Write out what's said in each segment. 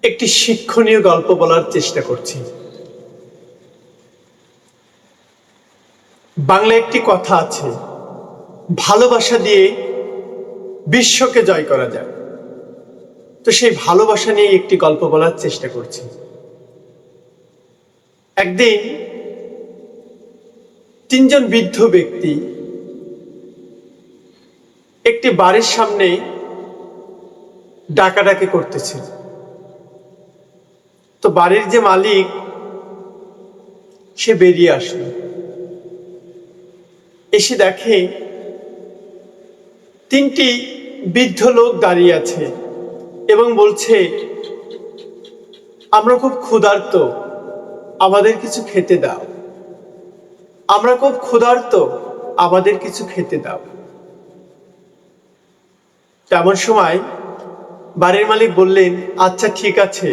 একটি শিক্ষণীয় গল্প বলার চেষ্টা করছি। বাংলা একটি কথা আছে, ভালোবাসা দিয়ে বিশ্বকে জয় করা যায়। তো সেই ভালোবাসা নিয়ে একটি গল্প বলার চেষ্টা করছি। একদিন তিনজন বৃদ্ধ ব্যক্তি একটি বাড়ির সামনে ডাকাডাকি করতেছিল। তো বাড়ির যে মালিক সে বেরিয়ে আসলো, এসে দেখে তিনটি বৃদ্ধ লোক দাঁড়িয়ে আছে এবং বলছে, আমরা খুব ক্ষুধার্ত, আমাদের কিছু খেতে দাও। আমরা খুব ক্ষুধার্ত, আমাদের কিছু খেতে দাও। তেমন সময় বাড়ির মালিক বললেন, আচ্ছা ঠিক আছে,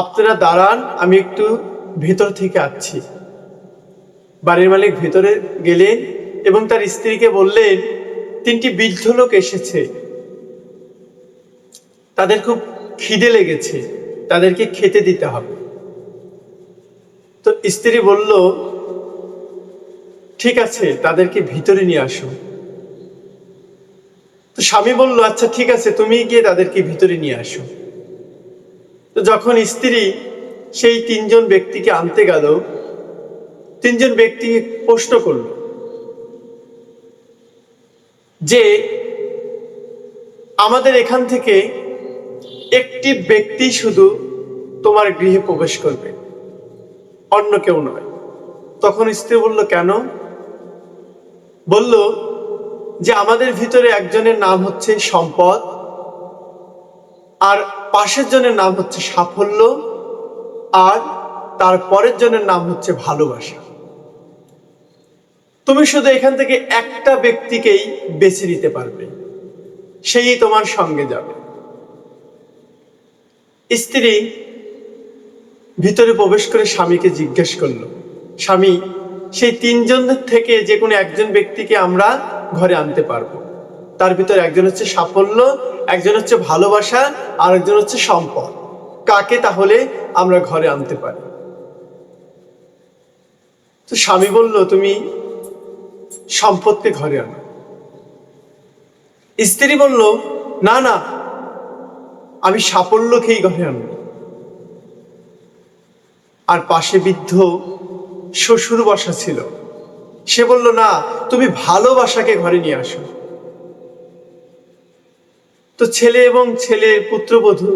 আপনারা দাঁড়ান, আমি একটু ভেতর থেকে আসছি। বাড়ির মালিক ভেতরে গেলেন এবং তার স্ত্রীকে বললেন, তিনটি বৃদ্ধ লোক এসেছে, তাদের খুব খিদে লেগেছে, তাদেরকে খেতে দিতে হবে। তো স্ত্রী বলল, ঠিক আছে, তাদেরকে ভিতরে নিয়ে আসো। তো স্বামী বলল, আচ্ছা ঠিক আছে, তুমি গিয়ে তাদেরকে ভিতরে নিয়ে আসো। তো যখন স্ত্রী সেই তিনজন ব্যক্তিকে আনতে গেল, তিনজন ব্যক্তি প্রশ্ন করল যে, আমাদের এখান থেকে একটি ব্যক্তি শুধু তোমার গৃহে প্রবেশ করবে, অন্য কেউ নয়। তখন স্ত্রী বলল, কেন? বলল যে, আমাদের ভিতরে একজনের নাম হচ্ছে সম্পদ, আর পাশের জনের নাম হচ্ছে সাফল্য, আর তার পরের জনের নাম হচ্ছে ভালোবাসা। তুমি শুধু এখান থেকে একটা ব্যক্তিকেই বেছে নিতে পারবে, সেই তোমার সঙ্গে যাবে। স্ত্রী ভিতরে প্রবেশ করে স্বামীকে জিজ্ঞেস করলো, স্বামী, সেই তিনজনের থেকে যে কোনো একজন ব্যক্তিকে আমরা ঘরে আনতে পারবো। তার ভিতরে একজন হচ্ছে সাফল্য, একজন হচ্ছে ভালোবাসা, আর একজন হচ্ছে সম্পদ। কাকে তাহলে আমরা ঘরে আনতে পারি? তো স্বামী বলল, তুমি সম্পদকে ঘরে আনো। স্ত্রী বলল, না না, আমি সাফল্যকেই ঘরে আনবো। আর পাশে বৃদ্ধ শ্বশুর বসা ছিল, সে বলল, না, তুমি ভালোবাসাকে ঘরে নিয়ে আসো। তো ছেলে এবং ছেলের পুত্রবধূ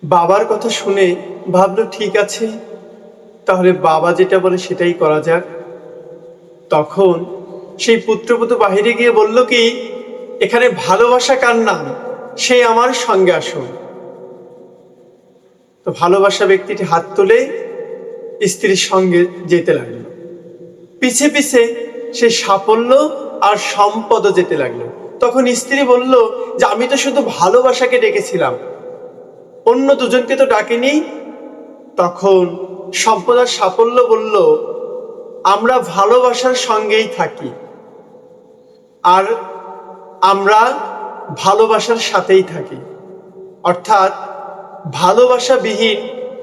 বাবার কথা শুনে ভাবলো, ঠিক আছে, তাহলে বাবা যেটা বলে সেটাই করা যাক। তখন সেই পুত্রবধূ বাহিরে গিয়ে বলল কি, এখানে ভালোবাসা কার নাম, সে আমার সঙ্গে আসুন। তো ভালোবাসা ব্যক্তিটি হাত তুলে স্ত্রীর সঙ্গে যেতে লাগলো। পিছে পিছে সে সাফল্য আর সম্পদও যেতে লাগলো। তখন স্ত্রী বলল যে, আমি তো শুধু ভালোবাসাকে ডেকেছিলাম, অন্য দুজনকে তো ডাকিনি। তখন সম্পদ আর সাফল্য বলল, আমরা ভালোবাসার সঙ্গেই থাকি, আর আমরা ভালোবাসার সাথেই থাকি, অর্থাৎ ভালোবাসাবিহীন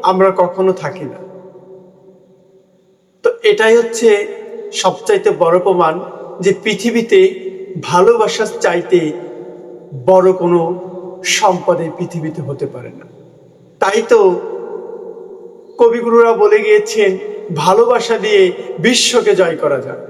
আমরা কখনো থাকি না। তো এটাই হচ্ছে সবচাইতে বড় প্রমাণ যে পৃথিবীতে ভালোবাসার চাইতে বড় কোনো সম্পদে পৃথিবীতে হতে পারে না। তাই তো কবিগুরুরা বলে গিয়েছেন, ভালোবাসা দিয়ে বিশ্বকে জয় করা যায়।